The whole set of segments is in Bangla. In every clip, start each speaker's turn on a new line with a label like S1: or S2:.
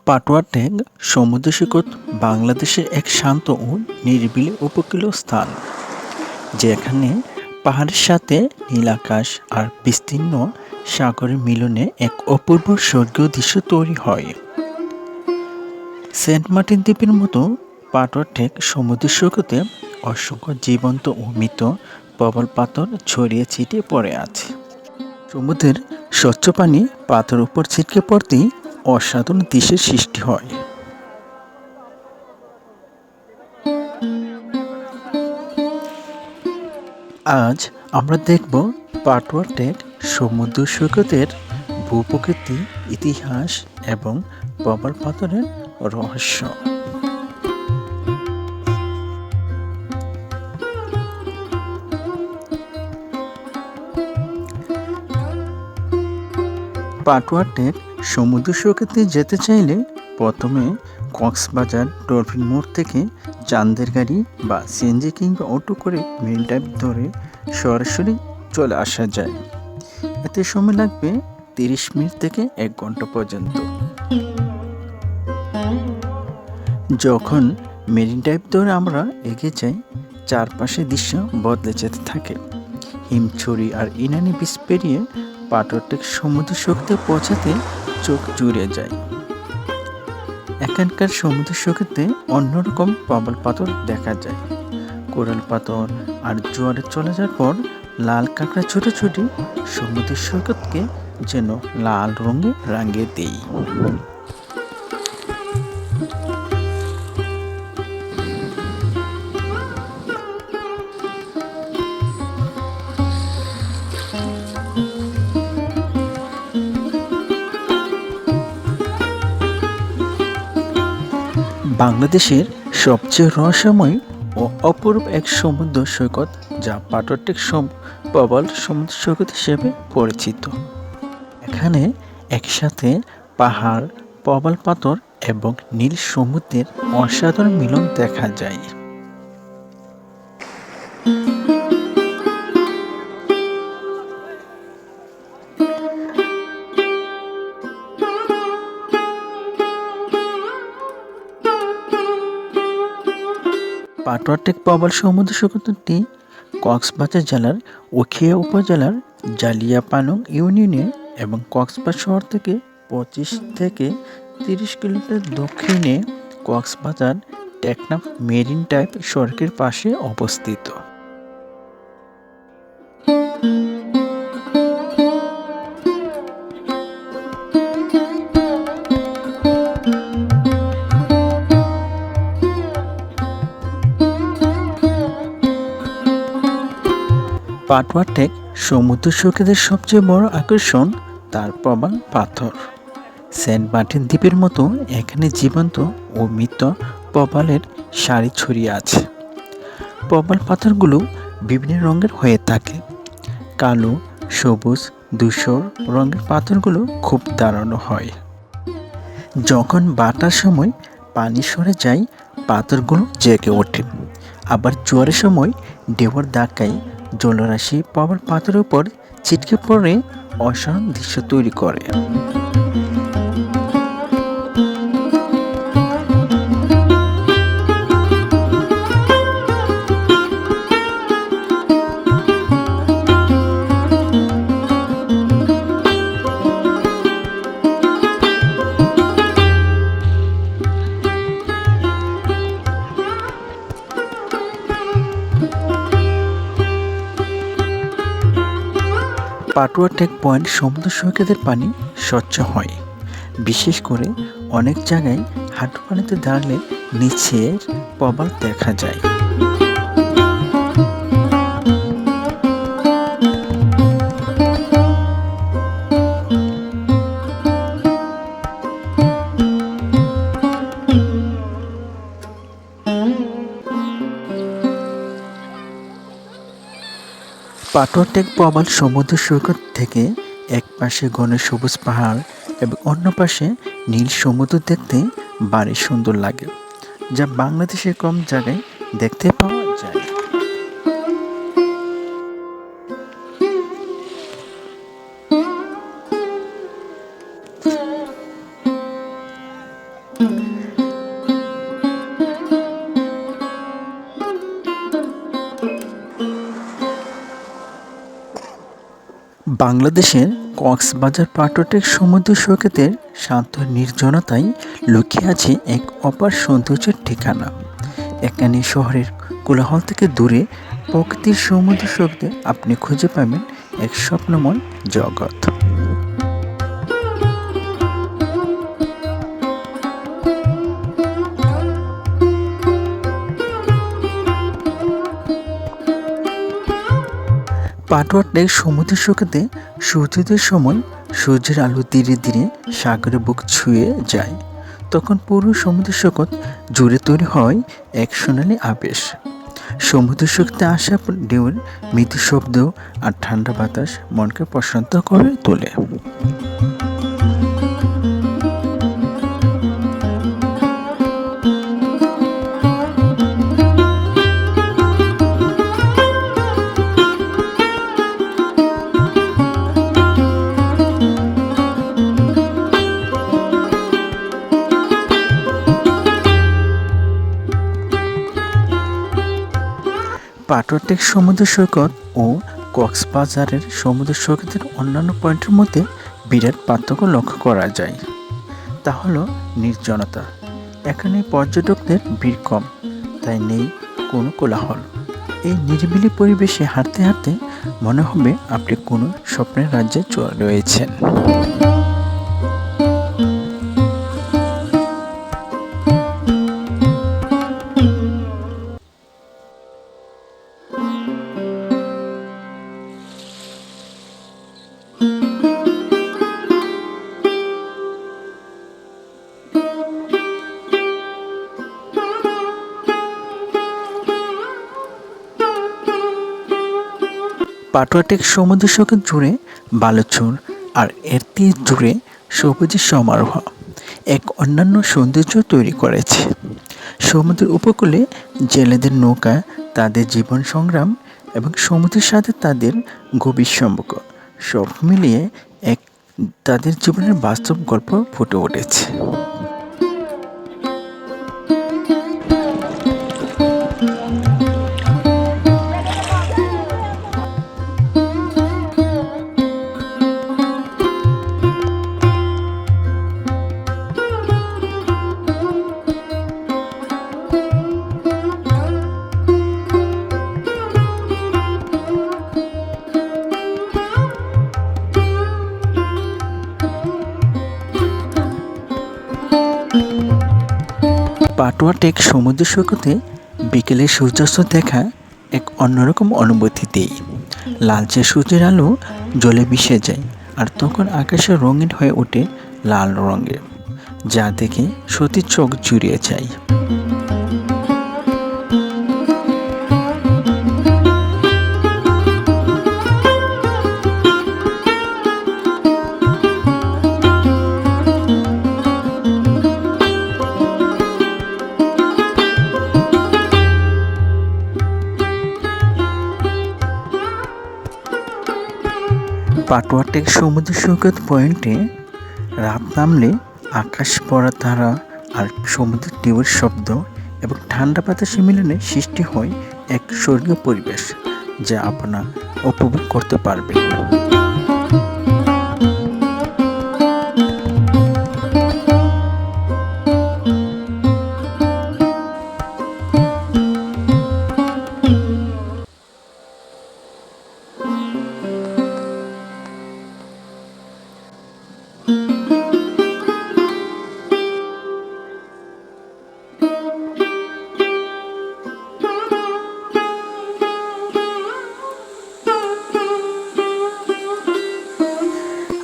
S1: পাটোয়া ট্যাঙ্ক সমুদ্র সৈকত বাংলাদেশের এক শান্ত ও নিরিবিলি উপকূলীয় স্থান, যেখানে পাহাড়ের সাথে নীল আকাশ আর বিস্তীর্ণ সাগরের মিলনে এক অপূর্ব স্বর্গীয় দৃশ্য তৈরি হয়। সেন্ট মার্টিন দ্বীপের মতো পাটোয়া ট্যাঙ্ক সমুদ্র সৈকতে অসংখ্য জীবন্ত ও মৃত প্রবাল পাথর ছড়িয়ে ছিটিয়ে পড়ে আছে। সমুদ্রের স্বচ্ছ পানি পাথর উপর ছিটকে পড়তেই অসাধারণ দৃশ্যের সৃষ্টি হয়। আজ আমরা দেখব পাটোয়া ট্যাঙ্ক সমুদ্র সৈকতের ভূপ্রকৃতি, ইতিহাস এবং প্রবাল পাথরের রহস্য। পাটোয়া ট্যাঙ্ক সমুদ্র সৈকতে যেতে চাইলে প্রথমে কক্সবাজার ডলফিন মোড় থেকে চাঁদের গাড়ি বা সিএনজি কিংবা অটো করে মেরিন ড্রাইভ ধরে সরাসরি চলে আসা যায়। এতে সময় লাগবে 30 মিনিট থেকে 1 ঘন্টা পর্যন্ত। যখন মেরিন ড্রাইভ ধরে আমরা এগিয়ে যাই, চারপাশে দৃশ্য বদলে যেতে থাকে। হিমছড়ি আর ইনানি বিচ পেরিয়ে পাটোয়া ট্যাঙ্ক সমুদ্র সৈকতে পৌঁছাতে চোখ জুড়ে যায়। এখানকার সমুদ্র সৈকতে অন্যরকম প্রবাল পাথর দেখা যায়। কোরাল পাথর আর জোয়ারে চলে যাওয়ার পর লাল কাঁকড়া ছোটাছুটি সমুদ্র সৈকতকে যেন লাল রঙে রাঙিয়ে দেয়। বাংলাদেশের সবচেয়ে রহস্যময় ও অপরূপ এক সমুদ্র সৈকত, যা পাটোয়া ট্যাঙ্ক প্রবাল সমুদ্র সৈকত হিসেবে পরিচিত। এখানে একসাথে পাহাড়, প্রবাল পাথর এবং নীল সমুদ্রের অসাধারণ মিলন দেখা যায়। পাটোয়া ট্যাঙ্ক প্রবাল সমুদ্র সৈকতটি কক্সবাজার জেলার উখিয়া উপজেলার জালিয়াপানং ইউনিয়নে এবং কক্সবাজার শহর থেকে 25 থেকে 30 কিলোমিটার দক্ষিণে কক্সবাজার টেকনাফ মেরিন ড্রাইভ সড়কের পাশে অবস্থিত। পাটোয়া ট্যাঙ্ক সমুদ্র সৈকতের সবচেয়ে বড় আকর্ষণ তার প্রবাল পাথর। সেন্ট মার্টিন দ্বীপের মতো এখানে জীবন্ত ও মৃত প্রবালের সারি ছড়িয়ে আছে। প্রবাল পাথরগুলো বিভিন্ন রঙের হয়ে থাকে। কালো, সবুজ, ধূসর রঙের পাথরগুলো খুব দাঁড়ানো হয়। যখন বাটার সময় পানি সরে যায়, পাথরগুলো জেগে ওঠে। আবার জোয়ারের সময় ঢেউয়ের ধাক্কায় জলরাশি প্রবাল পাথরের উপর ছিটকে পড়ে অসাধারণ দৃশ্য তৈরি করে। পাটোয়া ট্যাঙ্ক পয়েন্ট সমুদ্র সৈকতের পানি স্বচ্ছ হয়। বিশেষ করে অনেক জায়গায় হাঁটু পানিতে দাঁড়ালে নিচের প্রবাল দেখা যায়। পাটোয়া ট্যাঙ্ক প্রবাল সমুদ্র সৈকত থেকে এক পাশে ঘন সবুজ পাহাড় এবং অন্য পাশে নীল সমুদ্র দেখতে ভারী সুন্দর লাগে, যা বাংলাদেশের কম জায়গায় দেখতে পাওয়া যায়। বাংলাদেশের কক্সবাজার পাটটেক সমুদ্র সৈকতের শান্ত নির্জনতায় লুকিয়ে আছে এক অপার সৌন্দর্যের ঠিকানা। এখানে শহরের কোলাহল থেকে দূরে প্রকৃতির সমুদ্র সৈকতে আপনি খুঁজে পাবেন এক স্বপ্নময় জগৎ। পাটওয়াটেক সমুদ্র সৈকতে সূর্যোদয়ের সময় সূর্যের আলো ধীরে ধীরে সাগরের বুক ছুঁয়ে যায়। তখন পুরো সমুদ্র সৈকত জুড়ে তৈরি হয় এক সোনালি আবেশ। সমুদ্র সৈকতে আসা ঢেউয়ের মৃদু শব্দ আর ঠান্ডা বাতাস মনকে প্রশান্ত করে তোলে। পাটওয়াটেক সমুদ্র সৈকত ও কক্সবাজারের সমুদ্র সৈকতের অন্যান্য পয়েন্টের মধ্যে বিরাট পার্থক্য লক্ষ্য করা যায়। তা হলো নির্জনতা। এখানে পর্যটকদের ভিড় কম, তাই নেই কোনো কোলাহল। এই নিরিবিলি পরিবেশে হাঁটতে হাঁটতে মনে হবে আপনি কোনো স্বপ্নের রাজ্যে রয়েছেন। পাটওয়াটেক সমুদ্র সৈকত জুড়ে বালুচর আর এর তীর জুড়ে সবুজের সমারোহ এক অন্যান্য সৌন্দর্য তৈরি করেছে। সমুদ্রের উপকূলে জেলেদের নৌকা, তাদের জীবন সংগ্রাম এবং সমুদ্রের সাথে তাদের গভীর সম্পর্ক সব মিলিয়ে এক তাদের জীবনের বাস্তব গল্প ফুটে উঠেছে। পাটওয়াটেক সমুদ্র সৈকতে বিকেলে সূর্যাস্ত দেখা এক অন্যরকম অনুভূতি দেয়। লালচে সূর্যের আলো জলে মিশে যায় আর তখন আকাশে রঙিন হয়ে ওঠে লাল রঙে, যা দেখে সত্যি চোখ জুড়িয়ে যায়। পাটওয়াটেক সমুদ্র সৈকত পয়েন্টে রাত নামলে আকাশ ভরা তারা আর সমুদ্রের ঢেউয়ের শব্দ এবং ঠান্ডা বাতাসের মিলনে সৃষ্টি হয় এক স্বর্গীয় পরিবেশ, যা আপনারা উপভোগ করতে পারবেন।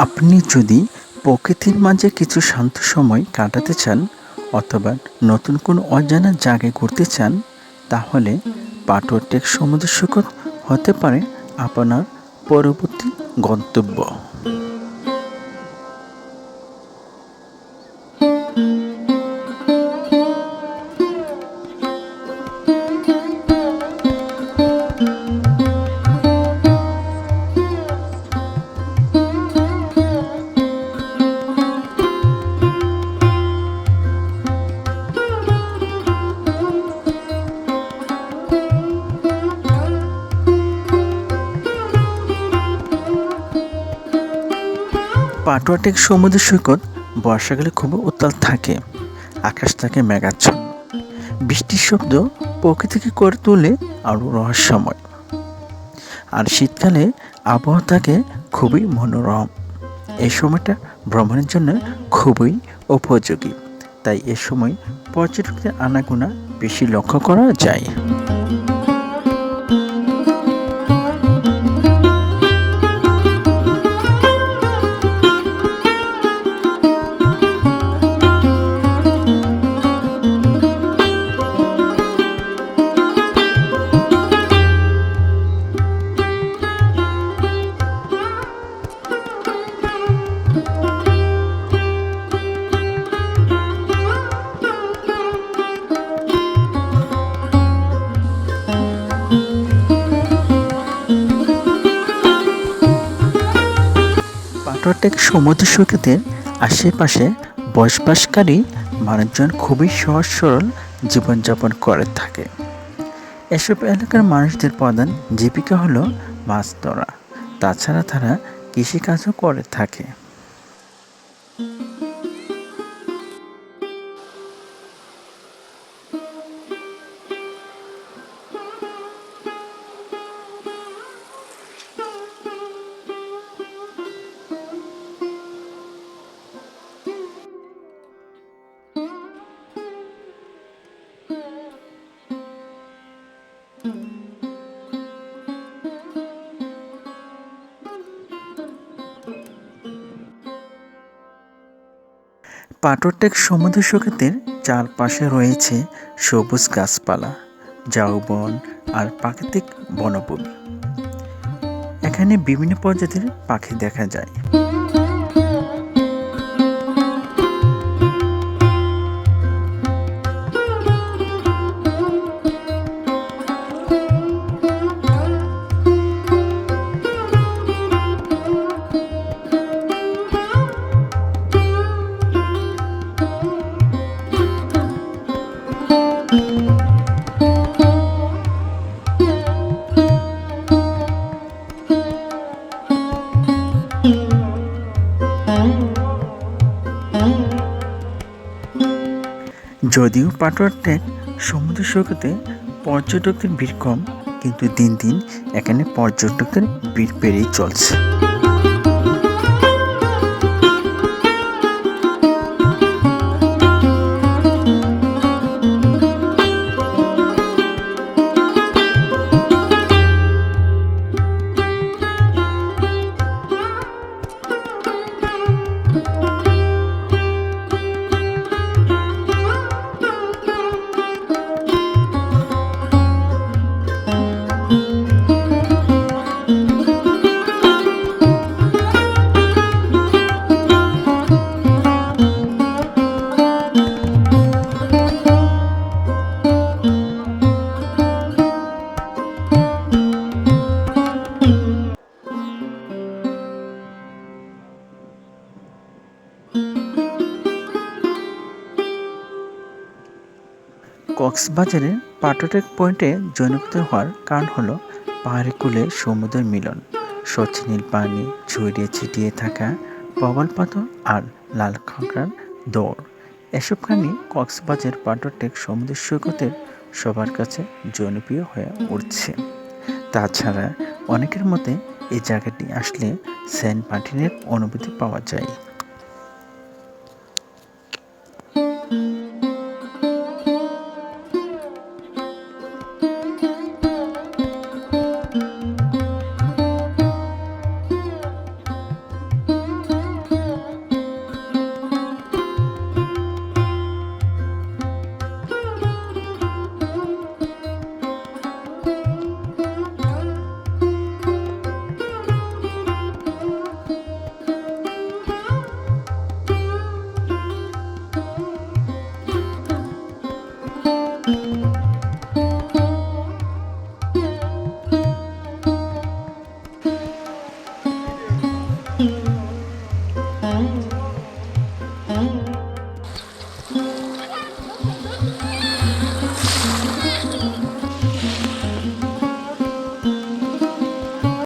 S1: আপনি যদি প্রকৃতির মাঝে কিছু শান্ত সময় কাটাতে চান অথবা নতুন কোনো অজানা জায়গায় ঘুরতে চান, তাহলে পাটওয়াটেক সমুদ্র সৈকত হতে পারে আপনার পরবর্তী গন্তব্য। পাটুয়াটেক সমুদ্র সৈকত বর্ষাকালে খুব উত্তাল থাকে। আকাশ থাকে মেঘাচ্ছন্ন, বৃষ্টির শব্দ প্রকৃতিকে করে তোলে আরও রহস্যময়। আর শীতকালে আবহাওয়া থাকে খুবই মনোরম। এই সময়টা ভ্রমণের জন্য খুবই উপযোগী, তাই এ সময় পর্যটকদের আনাগোনা বেশি লক্ষ্য করা যায়। পাটুয়াটেক সমুদ্র সৈকতের আশেপাশে বসবাসকারী মানুষজন খুবই সহজ সরল জীবনযাপন করে থাকে। এসব এলাকার মানুষদের প্রধান জীবিকা হলো মাছ ধরা। তাছাড়া তারা কৃষিকাজও করে থাকে। পাটুয়াটেক সমুদ্র সৈকতের চারপাশে রয়েছে সবুজ গাছপালা, ঝাউবন আর প্রাকৃতিক বনভূমি। এখানে বিভিন্ন প্রজাতির পাখি দেখা যায়। যদিও পাটুয়াটেক সমুদ্র সৈকতে পর্যটকদের ভিড় কম, কিন্তু দিন দিন এখানে পর্যটকদের ভিড় বেড়েই চলছে। কক্সবাজারের পাটুয়াটেক পয়েন্টে জনপ্রিয় হওয়ার কারণ হলো পাহাড়ি কূলে সমুদ্রের মিলন, স্বচ্ছ নীল পানি, ছড়িয়ে ছিটিয়ে থাকা প্রবাল পাথর আর লাল কাঁকড়ার দৌড়। এসব কারণে কক্সবাজার পাটুয়াটেক সমুদ্র সৈকতের সবার কাছে জনপ্রিয় হয়ে উঠছে। তাছাড়া অনেকের মতে এই জায়গাটি আসলে সেন্ট মার্টিনের অনুভূতি পাওয়া যায়।